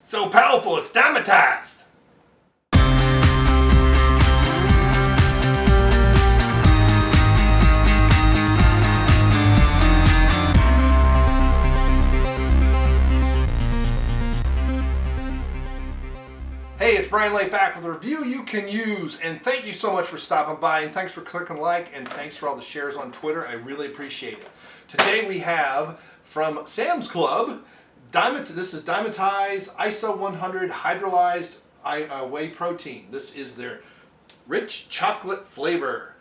So powerful, it's Dymatized. Hey, it's Bryon Lape back with a review you can use, and thank you so much for stopping by, and thanks for clicking like, and thanks for all the shares on Twitter. I really appreciate it. Today we have from Sam's Club, this is Dymatize ISO 100 hydrolyzed whey protein. This is their rich chocolate flavor,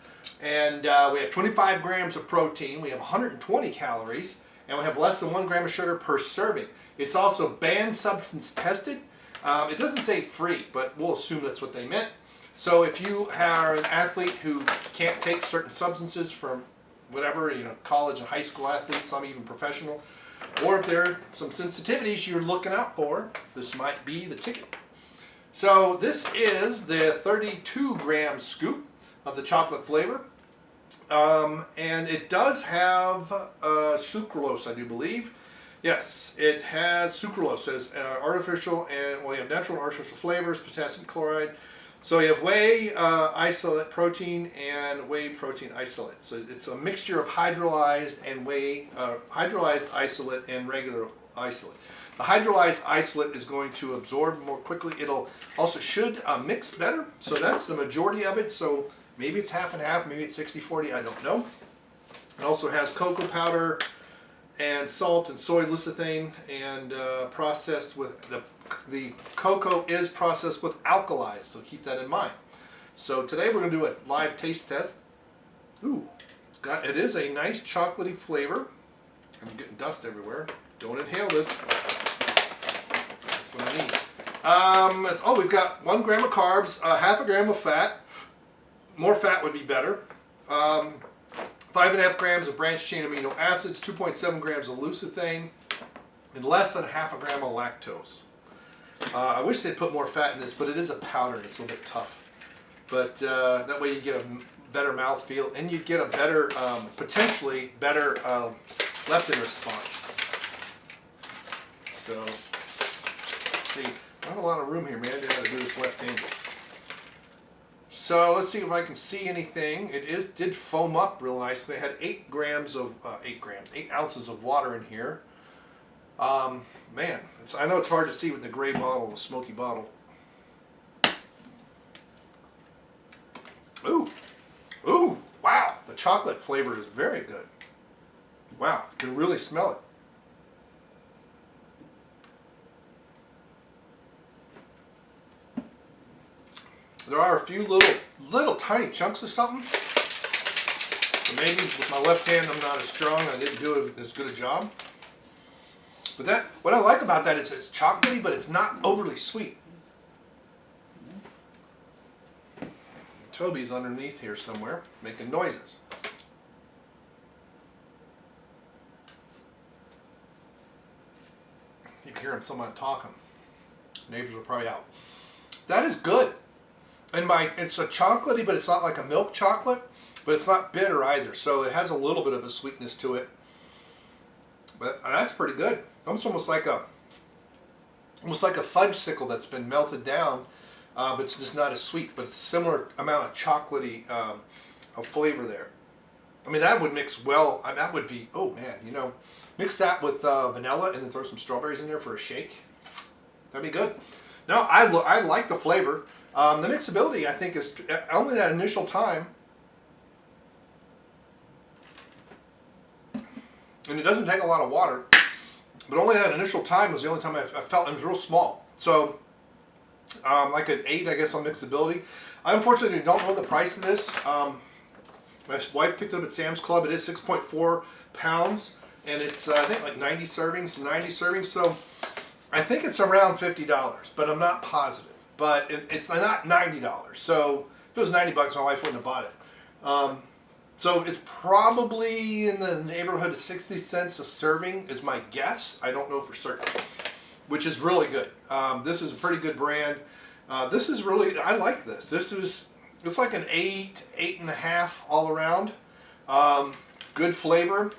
and we have 25 grams of protein, we have 120 calories, and we have less than 1 gram of sugar per serving. It's also banned substance tested. It doesn't say free, but we'll assume that's what they meant. So if you are an athlete who can't take certain substances from whatever, college and high school athletes, some even professional, or if there are some sensitivities you're looking out for, this might be the ticket. So this is the 32 gram scoop of the chocolate flavor. And it does have sucralose, I do believe. Yes, it has sucralose. It has artificial and, well, you have natural and artificial flavors, potassium chloride. So you have whey isolate protein and whey protein isolate. So it's a mixture of hydrolyzed and whey, hydrolyzed isolate and regular isolate. The hydrolyzed isolate is going to absorb more quickly. It'll also should mix better. So that's the majority of it. So maybe it's half and half, maybe it's 60-40, I don't know. It also has cocoa powder and salt and soy lecithin, and processed with the cocoa is processed with alkali, so keep that in mind. So today we're going to do a live taste test. Ooh, it is a nice chocolatey flavor. I'm getting dust everywhere. Don't inhale this. That's what I need. Oh, we've got 1 gram of carbs, half a gram of fat. More fat would be better. 5.5 grams of branched chain amino acids, 2.7 grams of lecithin, and less than half a gram of lactose. I wish they'd put more fat in this, but it is a powder. It's a little bit tough. But that way you get a better mouthfeel, and you get a better, potentially better leptin response. So, let's see. I have a lot of room here, man. I got to do this left-handed. So let's see if I can see anything. It did foam up real nicely. I had 8 ounces of water in here. Man, I know it's hard to see with the gray bottle, the smoky bottle. Ooh, ooh, wow! The chocolate flavor is very good. Wow, you can really smell it. There are a few little tiny chunks of something. So maybe with my left hand I'm not as strong. I didn't do as good a job. But what I like about that is it's chocolatey, but it's not overly sweet. Toby's underneath here somewhere making noises. You can hear him, someone talking. Neighbors are probably out. That is good. And it's a chocolatey, but it's not like a milk chocolate, but it's not bitter either. So it has a little bit of a sweetness to it. But that's pretty good. Almost like a fudge-sicle that's been melted down, but it's just not as sweet. But it's a similar amount of chocolatey of flavor there. I mean, that would mix well. That would be, oh man, mix that with vanilla and then throw some strawberries in there for a shake. That'd be good. No, I like the flavor. The mixability, I think, is only that initial time, and it doesn't take a lot of water, but only that initial time was the only time I felt it was real small. So, like an 8, I guess, on mixability. I unfortunately don't know the price of this. My wife picked it up at Sam's Club. It is 6.4 pounds, and it's, I think, like 90 servings, so I think it's around $50, but I'm not positive. But it's not $90. So if it was $90, my wife wouldn't have bought it. So it's probably in the neighborhood of 60 cents a serving is my guess. I don't know for certain, which is really good. This is a pretty good brand. This is really, I like this. It's like an 8.5 all around. Good flavor.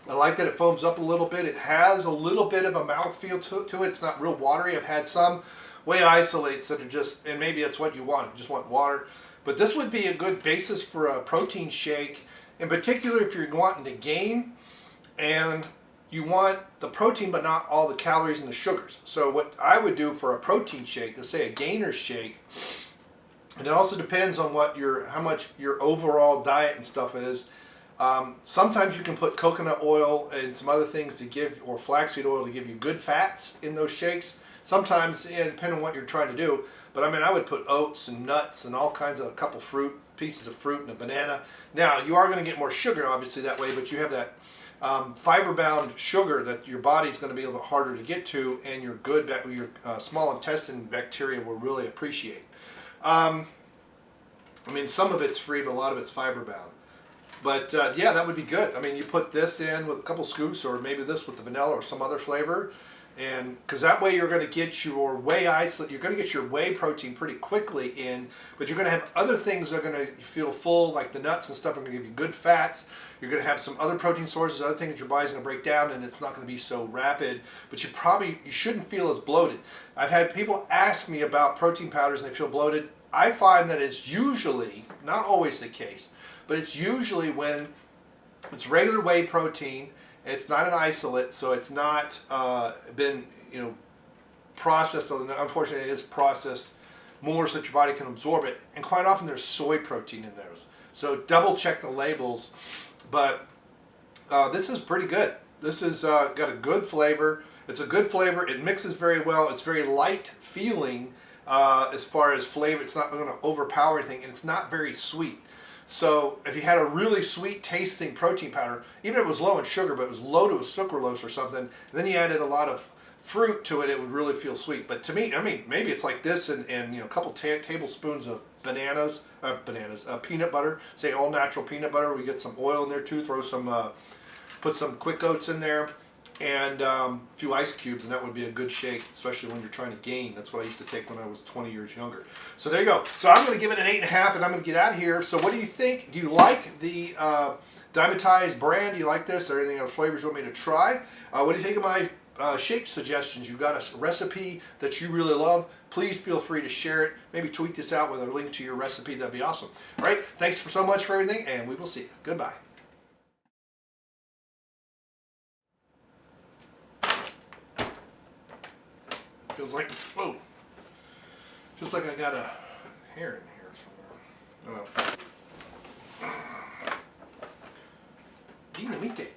I like that it foams up a little bit. It has a little bit of a mouthfeel to it. It's not real watery. I've had some whey isolates that are just, and maybe that's what you want. You just want water. But this would be a good basis for a protein shake, in particular if you're wanting to gain and you want the protein but not all the calories and the sugars. So what I would do for a protein shake, let's say a gainer shake, and it also depends on what how much your overall diet and stuff is. Sometimes you can put coconut oil and some other things to give, or flaxseed oil to give you good fats in those shakes. Sometimes, depending on what you're trying to do. But I mean, I would put oats and nuts and all kinds of, a couple pieces of fruit and a banana. Now, you are going to get more sugar, obviously, that way, but you have that fiber-bound sugar that your body's going to be a little bit harder to get to, and your small intestine bacteria will really appreciate. I mean, some of it's free, but a lot of it's fiber-bound. But yeah, that would be good. I mean, you put this in with a couple scoops, or maybe this with the vanilla or some other flavor, and because that way you're going to get your whey isolate, you're going to get your whey protein pretty quickly in, but you're going to have other things that are going to feel full, like the nuts and stuff are going to give you good fats. You're going to have some other protein sources, other things that your body's going to break down, and it's not going to be so rapid, but you shouldn't feel as bloated. I've had people ask me about protein powders and they feel bloated. I find that it's usually, not always the case, but it's usually when it's regular whey protein. It's not an isolate, so it's not been processed. Unfortunately, it is processed more so that your body can absorb it. And quite often there's soy protein in those. So double check the labels. But this is pretty good. This has got a good flavor. It's a good flavor. It mixes very well. It's very light feeling as far as flavor. It's not going to overpower anything, and it's not very sweet. So if you had a really sweet tasting protein powder, even if it was low in sugar, but it was loaded with sucralose or something, and then you added a lot of fruit to it, it would really feel sweet. But to me, I mean, maybe it's like this and a couple tablespoons of peanut butter, say all natural peanut butter. We get some oil in there too, throw some, put some quick oats in there, and a few ice cubes, and that would be a good shake, especially when you're trying to gain. That's what I used to take when I was 20 years younger. So there you go. So I'm going to give it an 8.5, and I'm going to get out of here. So what do you think? Do you like the Dymatize brand? Do you like this? Are there any other flavors you want me to try? What do you think of my shake suggestions? You got a recipe that you really love? Please feel free to share it. Maybe tweet this out with a link to your recipe. That'd be awesome. All right. Thanks so much for everything, and we will see you. Goodbye. Feels like, whoa, feels like I got a hair in here somewhere. Oh well. Dynamite.